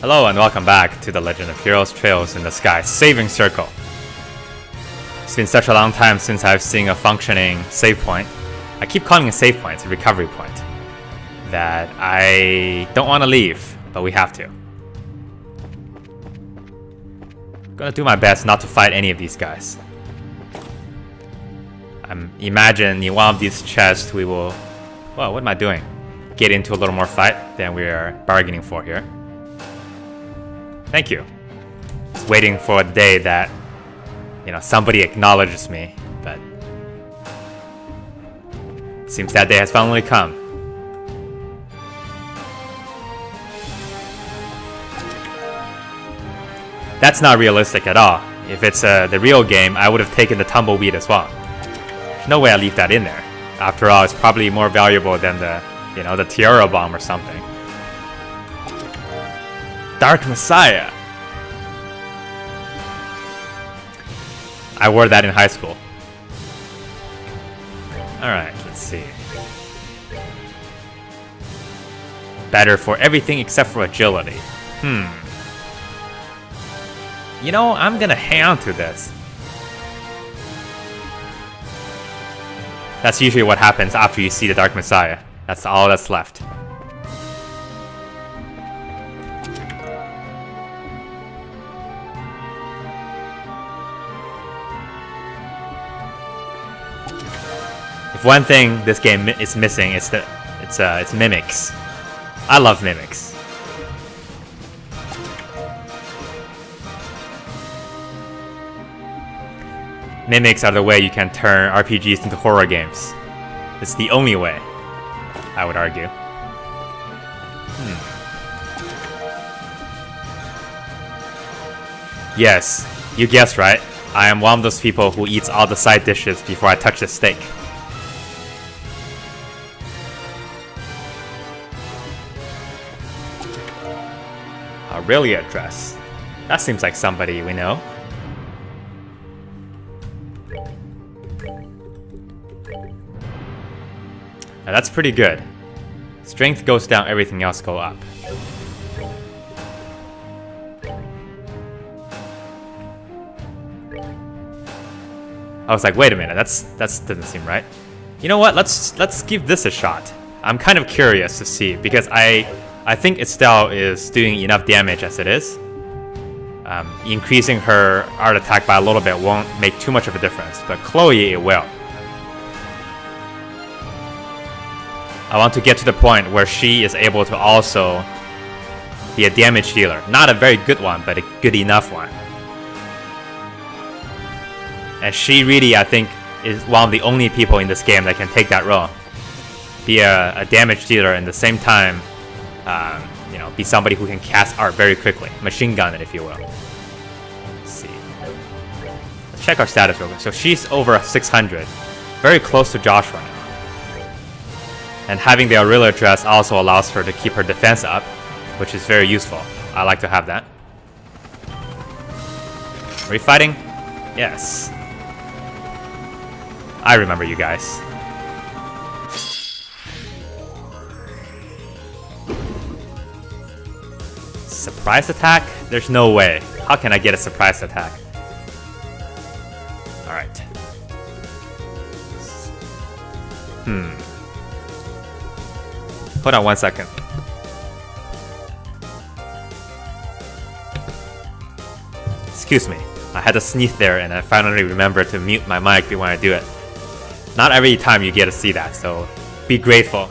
Hello and welcome back to the Legend of Heroes Trails in the Sky Saving Circle. It's been such a long time since I've seen a functioning save point. I keep calling it a save point, it's a recovery point. That I don't want to leave, but we have to. I'm gonna do my best not to fight any of these guys. Imagine in one of these chests we will... Well, what am I doing? Get into a little more fight than we are bargaining for here. Thank you. Just waiting for the day that, somebody acknowledges me, but seems that day has finally come. That's not realistic at all. If it's the real game, I would have taken the tumbleweed as well. There's no way I leave that in there. After all, it's probably more valuable than the tiara bomb or something. Dark Messiah. I wore that in high school. Alright, let's see. Better for everything except for agility. I'm gonna hang on to this. That's usually what happens after you see the Dark Messiah. That's all that's left. If one thing this game is missing, it's mimics. I love mimics. Mimics are the way you can turn RPGs into horror games. It's the only way, I would argue. Yes, you guessed right. I am one of those people who eats all the side dishes before I touch the steak. Aurelia dress. That seems like somebody we know. Now that's pretty good. Strength goes down, everything else go up. I was like, wait a minute, that doesn't seem right. You know what? Let's give this a shot. I'm kind of curious to see because I think Estelle is doing enough damage as it is. Increasing her art attack by a little bit won't make too much of a difference, but Chloe, it will. I want to get to the point where she is able to also be a damage dealer. Not a very good one, but a good enough one. And she really, I think, is one of the only people in this game that can take that role. Be a damage dealer and at the same time, be somebody who can cast art very quickly. Machine gun it, if you will. Let's see. Let's check our status real quick. So she's over 600. Very close to Joshua now. And having the Aurelia dress also allows her to keep her defense up, which is very useful. I like to have that. Are we fighting? Yes. I remember you guys. Surprise attack? There's no way. How can I get a surprise attack? Alright. Hold on 1 second. Excuse me. I had to sneeze there and I finally remembered to mute my mic when I do it. Not every time you get to see that, so be grateful.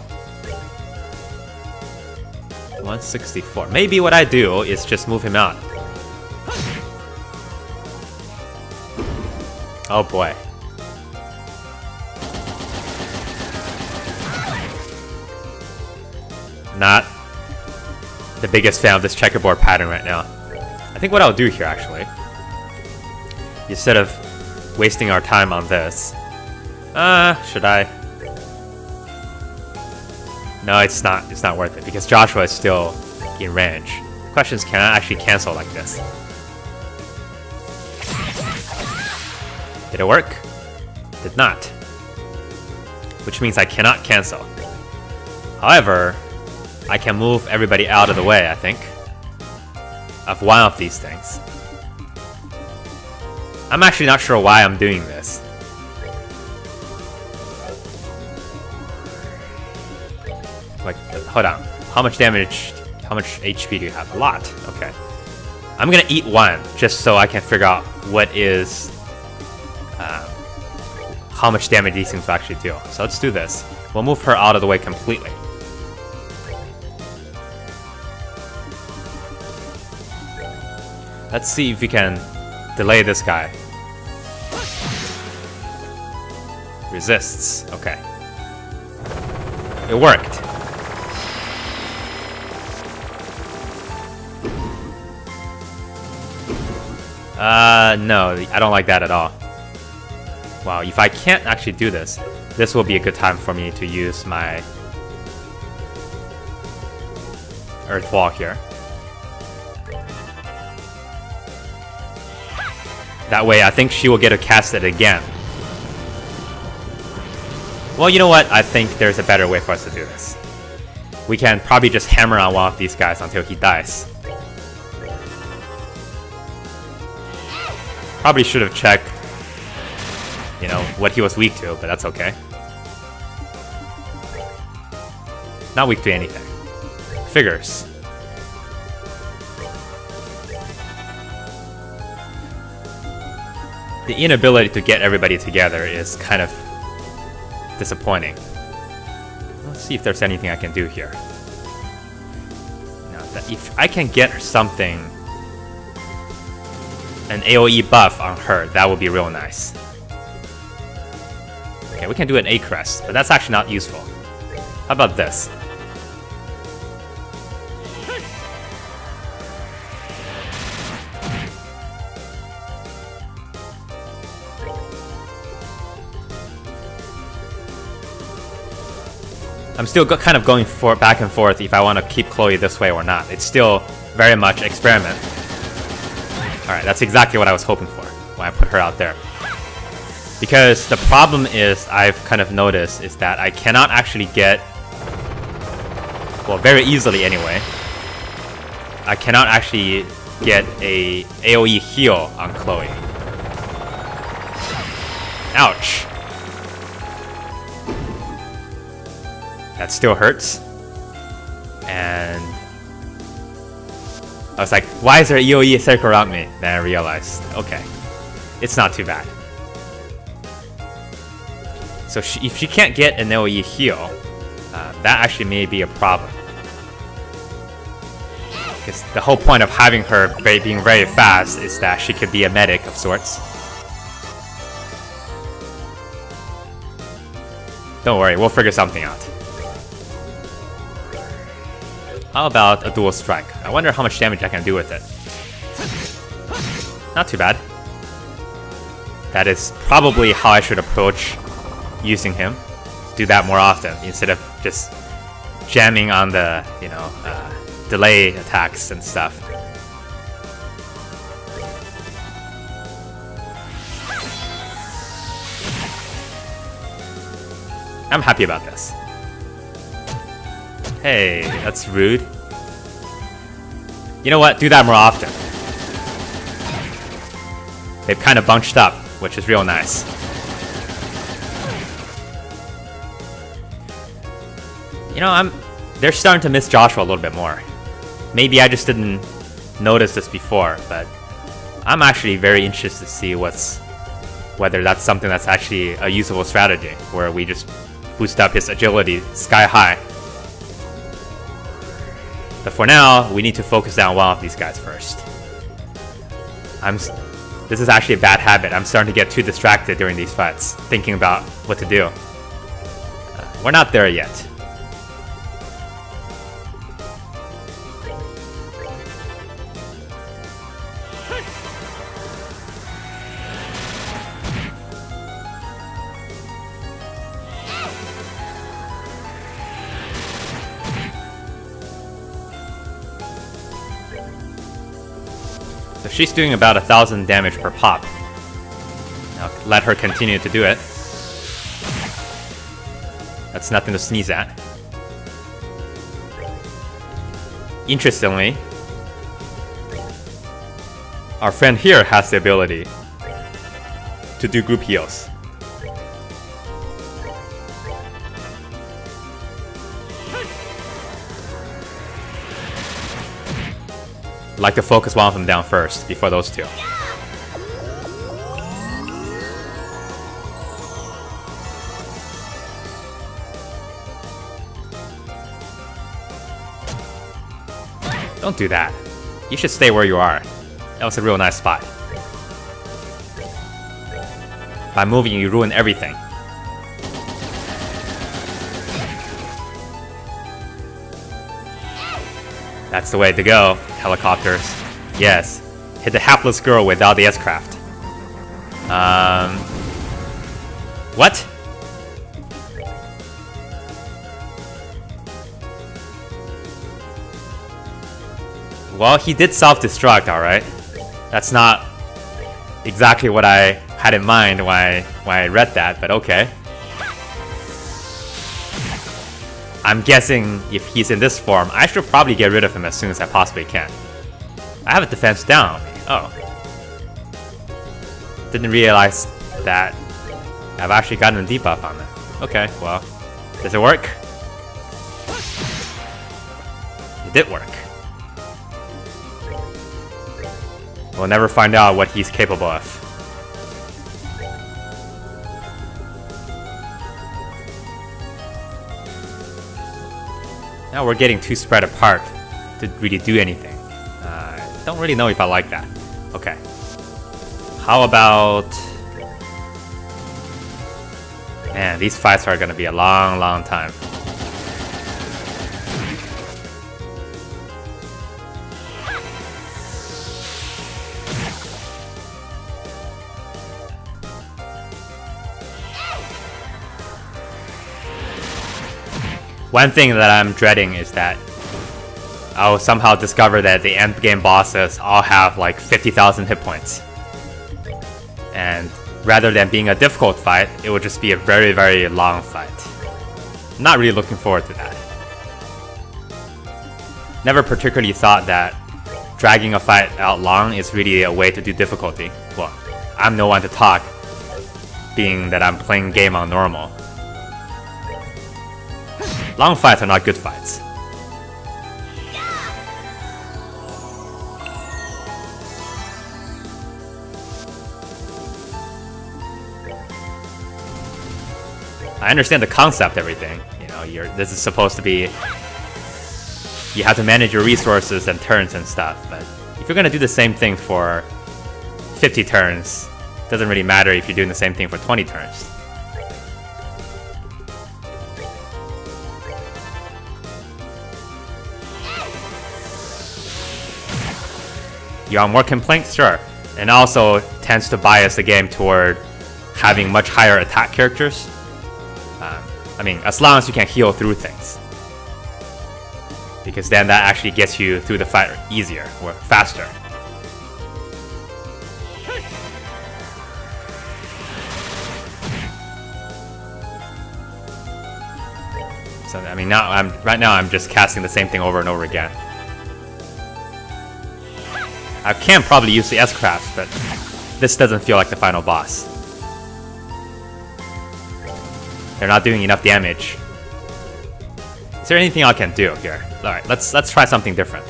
164. Maybe what I do is just move him out. Oh boy. Not the biggest fan of this checkerboard pattern right now. I think what I'll do here actually, instead of wasting our time on this, should I? No, it's not worth it because Joshua is still in range. The question is, can I actually cancel like this? Did it work? Did not. Which means I cannot cancel. However, I can move everybody out of the way, I think. of one of these things. I'm actually not sure why I'm doing this. Like, hold on. How much damage, how much HP do you have? A lot. Okay. I'm gonna eat one just so I can figure out what is, how much damage these things will actually do. So let's do this. We'll move her out of the way completely. Let's see if we can delay this guy. Resists. Okay. It worked. No, I don't like that at all. Wow, if I can't actually do this, this will be a good time for me to use my Earth Wall here. That way, I think she will get to cast it again. Well, you know what? I think there's a better way for us to do this. We can probably just hammer on one of these guys until he dies. Probably should have checked, you know, what he was weak to, but that's okay. Not weak to anything. Figures. The inability to get everybody together is kind of disappointing. Let's see if there's anything I can do here. Now, if I can get something, an AoE buff on her, that would be real nice. Okay, we can do an A crest, but that's actually not useful. How about this? I'm still kind of going back and forth if I want to keep Chloe this way or not. It's still very much experiment. Alright, that's exactly what I was hoping for when I put her out there. Because the problem is, I've kind of noticed, is that I cannot actually get... Well, very easily anyway. I cannot actually get a AoE heal on Chloe. Ouch. That still hurts. And I was like, why is there an AoE circle around me? Then I realized, okay, it's not too bad. So if she can't get an AoE heal, that actually may be a problem. Because the whole point of having her being very fast is that she could be a medic of sorts. Don't worry, we'll figure something out. How about a dual strike? I wonder how much damage I can do with it. Not too bad. That is probably how I should approach using him. Do that more often instead of just jamming on the, you know, delay attacks and stuff. I'm happy about this. Hey, that's rude. You know what? Do that more often. They've kind of bunched up, which is real nice. You know, they're starting to miss Joshua a little bit more. Maybe I just didn't notice this before, but I'm actually very interested to see whether that's something that's actually a usable strategy, where we just boost up his agility sky high. But for now, we need to focus down one of these guys first. This is actually a bad habit. I'm starting to get too distracted during these fights, thinking about what to do. We're not there yet. So she's doing about 1,000 damage per pop. Now let her continue to do it. That's nothing to sneeze at. Our friend here has the ability to do group heals. I'd like to focus one of them down first before those two. Don't do that. You should stay where you are. That was a real nice spot. By moving, you ruin everything. That's the way to go, helicopters. Yes. Hit the hapless girl without the S-craft. What? Well, he did self-destruct, alright. That's not exactly what I had in mind when I read that, but okay. I'm guessing if he's in this form, I should probably get rid of him as soon as I possibly can. I have a defense down. Oh. Didn't realize that I've actually gotten a debuff on it. Okay, well. Does it work? It did work. We'll never find out what he's capable of. Now we're getting too spread apart to really do anything. Don't really know if I like that. Okay. How about... Man, these fights are gonna be a long, long time. One thing that I'm dreading is that I'll somehow discover that the end game bosses all have like 50,000 hit points. And rather than being a difficult fight, it will just be a very, very long fight. Not really looking forward to that. Never particularly thought that dragging a fight out long is really a way to do difficulty. Well, I'm no one to talk, being that I'm playing game on normal. Long fights are not good fights. I understand the concept, everything. You know, this is supposed to be... You have to manage your resources and turns and stuff, but if you're gonna do the same thing for 50 turns, it doesn't really matter if you're doing the same thing for 20 turns. You want more complaints? Sure. And also tends to bias the game toward having much higher attack characters. I mean, as long as you can heal through things. Because then that actually gets you through the fight easier, or faster. So, I mean, right now I'm just casting the same thing over and over again. I can probably use the S-Crafts, but this doesn't feel like the final boss. They're not doing enough damage. Is there anything I can do here? Alright, let's try something different.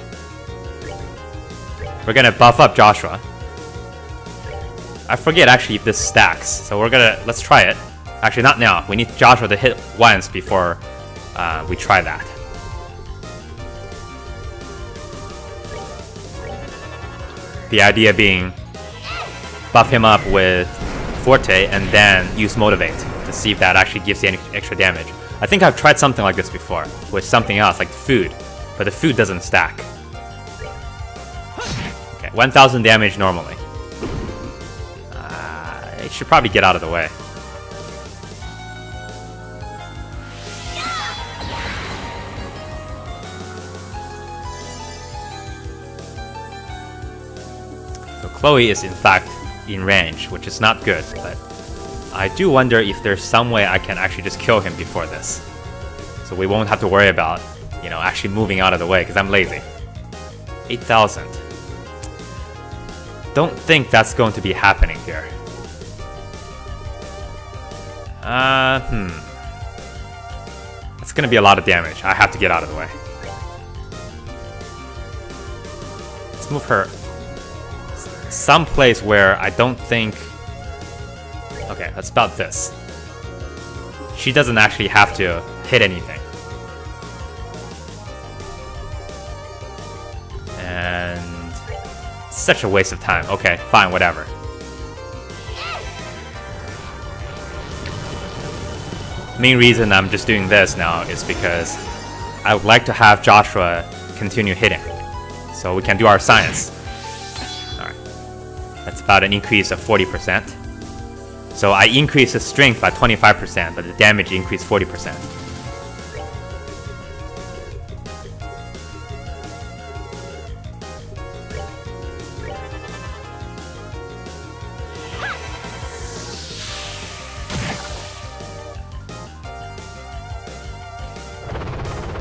We're gonna buff up Joshua. I forget actually if this stacks, so let's try it. Actually, not now. We need Joshua to hit once before we try that. The idea being buff him up with Forte and then use Motivate to see if that actually gives you any extra damage. I think I've tried something like this before with something else like food, but the food doesn't stack. Okay, 1000 damage normally. It should probably get out of the way. Chloe is in fact in range, which is not good, but I do wonder if there's some way I can actually just kill him before this. So we won't have to worry about, you know, actually moving out of the way, because I'm lazy. 8,000. don't think that's going to be happening here. It's gonna be a lot of damage. I have to get out of the way. Let's move her someplace where I don't think... Okay, let's about this. She doesn't actually have to hit anything. And... such a waste of time. Okay, fine, whatever. Main reason I'm just doing this now is because I would like to have Joshua continue hitting, so we can do our science. Alright. That's about an increase of 40%. So I increased the strength by 25%, but the damage increased 40%.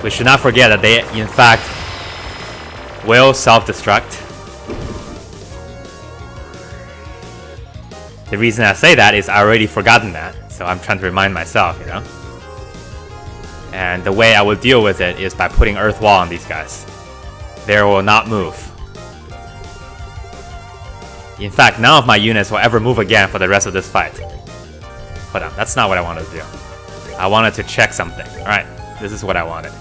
We should not forget that they, in fact, will self-destruct. The reason I say that is I already forgotten that, so I'm trying to remind myself, you know? And the way I will deal with it is by putting Earth Wall on these guys. They will not move. In fact, none of my units will ever move again for the rest of this fight. Hold on, that's not what I wanted to do. I wanted to check something. Alright, this is what I wanted.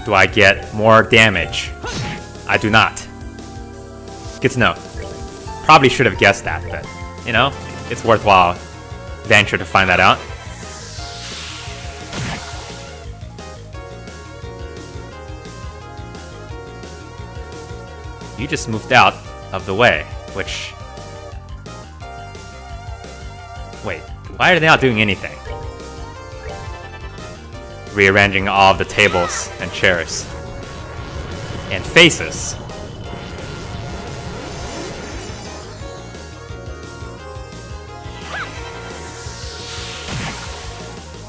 Do I get more damage? I do not. Good to know. Probably should have guessed that, but, you know, it's worthwhile venture to find that out. You just moved out of the way, which... Wait, why are they not doing anything? Rearranging all of the tables and chairs and faces.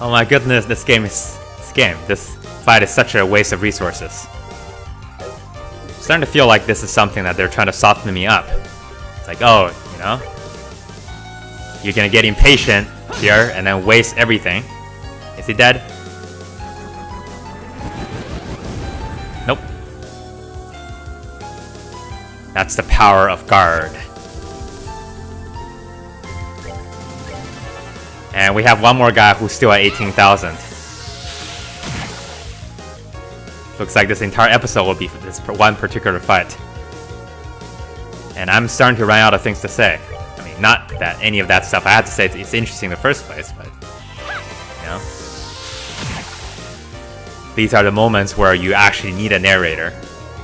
Oh my goodness, this fight is such a waste of resources. I'm starting to feel like this is something that they're trying to soften me up. It's like, oh, you know, you're gonna get impatient here and then waste everything. Is he dead? Nope. That's the power of guard. And we have one more guy who's still at 18,000. Looks like this entire episode will be this one particular fight. And I'm starting to run out of things to say. I mean, not that any of that stuff I had to say it's interesting in the first place, but, you know. These are the moments where you actually need a narrator.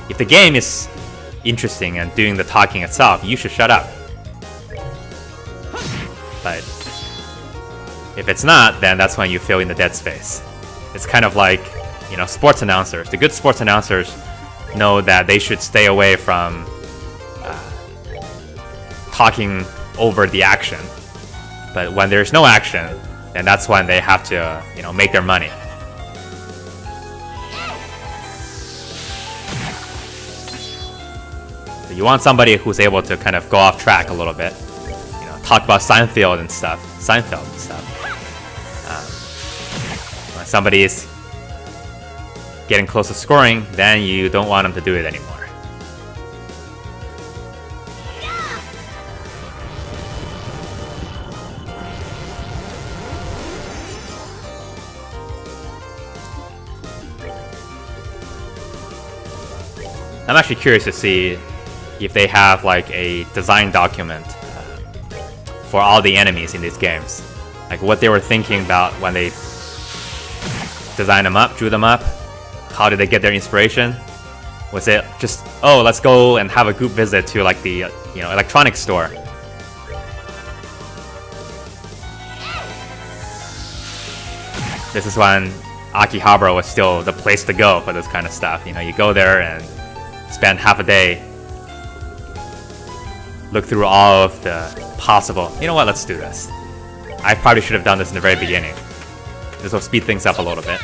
If the game is interesting and doing the talking itself, you should shut up. But if it's not, then that's when you fill in the dead space. It's kind of like, you know, sports announcers. The good sports announcers know that they should stay away from talking over the action. But when there's no action, then that's when they have to, you know, make their money. So you want somebody who's able to kind of go off track a little bit. You know, talk about Seinfeld and stuff. When somebody is getting close to scoring, then you don't want them to do it anymore. I'm actually curious to see if they have like a design document for all the enemies in these games. Like what they were thinking about when they designed them up, drew them up. How did they get their inspiration? Was it just, oh, let's go and have a group visit to like the, you know, electronics store? This is when Akihabara was still the place to go for this kind of stuff. You know, you go there and spend half a day, look through all of the possible. You know what? Let's do this. I probably should have done this in the very beginning. This will speed things up a little bit.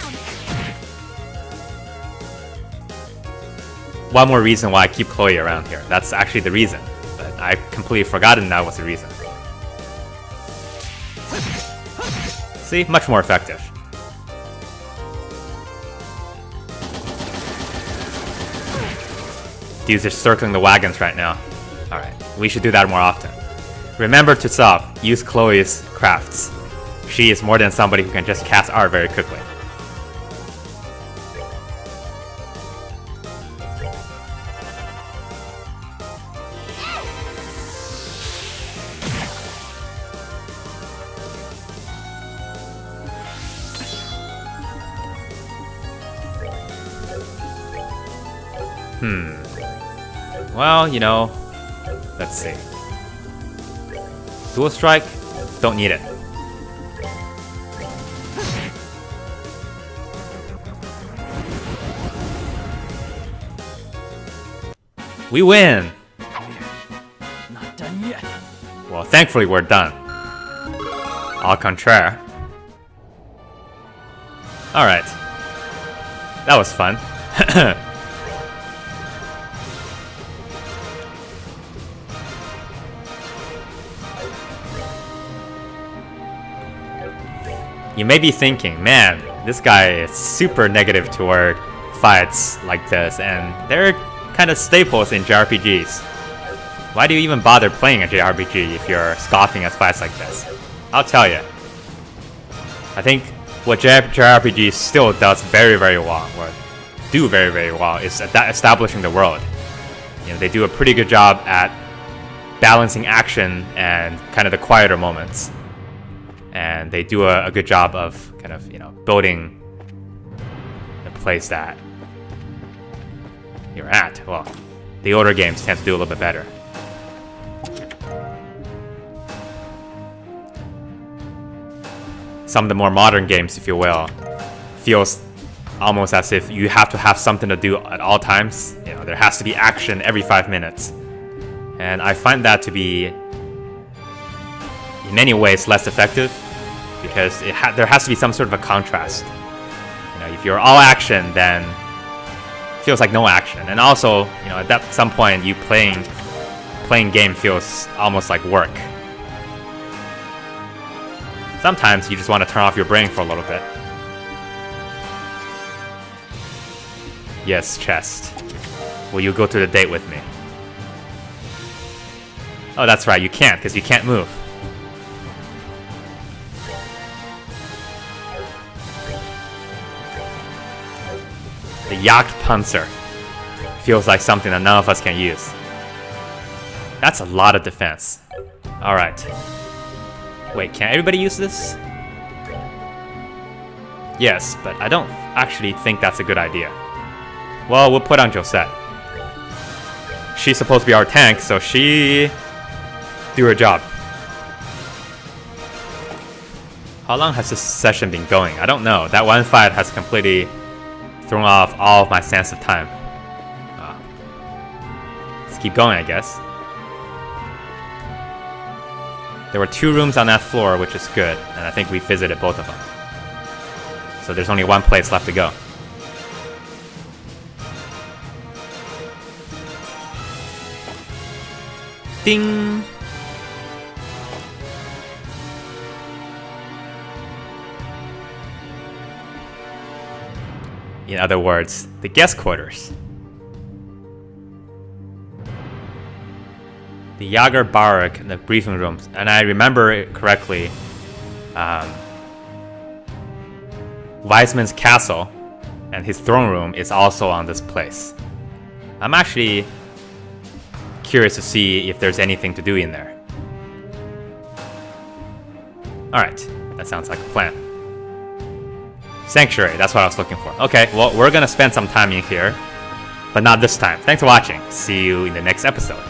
one more reason why I keep Chloe around here. That's actually the reason. But I completely forgotten that was the reason. See? Much more effective. Dudes are circling the wagons right now. Alright, we should do that more often. Remember to use Chloe's crafts. She is more than somebody who can just cast art very quickly. Well, you know, let's see. Dual strike? Don't need it. We win! Not done yet. Well, thankfully we're done. Au contraire. Alright. That was fun. You may be thinking, man, this guy is super negative toward fights like this, and they're kind of staples in JRPGs. Why do you even bother playing a JRPG if you're scoffing at fights like this? I'll tell you. I think what JRPG still does very, very well, or do very, very well, is establishing the world. You know, they do a pretty good job at balancing action and kind of the quieter moments. And they do a good job of kind of, you know, building the place that you're at. Well, the older games tend to do a little bit better. Some of the more modern games, if you will, feels almost as if you have to have something to do at all times. You know, there has to be action every 5 minutes. And I find that to be, in many ways, less effective, because there has to be some sort of a contrast. You know, if you're all action, then it feels like no action. And also, you know, at some point, you playing game feels almost like work. Sometimes you just want to turn off your brain for a little bit. Yes, chest. Will you go to the date with me? Oh, that's right, you can't, because you can't move. The Jagdpanzer feels like something that none of us can use. That's a lot of defense. Alright. Wait, can everybody use this? Yes, but I don't actually think that's a good idea. Well, we'll put on Josette. She's supposed to be our tank, so she do her job. How long has this session been going? I don't know. That one fight has completely thrown off all of my sense of time. Let's keep going, I guess. There were 2 rooms on that floor, which is good, and I think we visited both of them. So there's only one place left to go. Ding! In other words, the guest quarters. The Jager Barrack and the briefing rooms. And I remember it correctly, Weisman's castle and his throne room is also on this place. I'm actually curious to see if there's anything to do in there. Alright, that sounds like a plan. Sanctuary, that's what I was looking for. Okay, well, we're gonna spend some time in here, but not this time. Thanks for watching. See you in the next episode.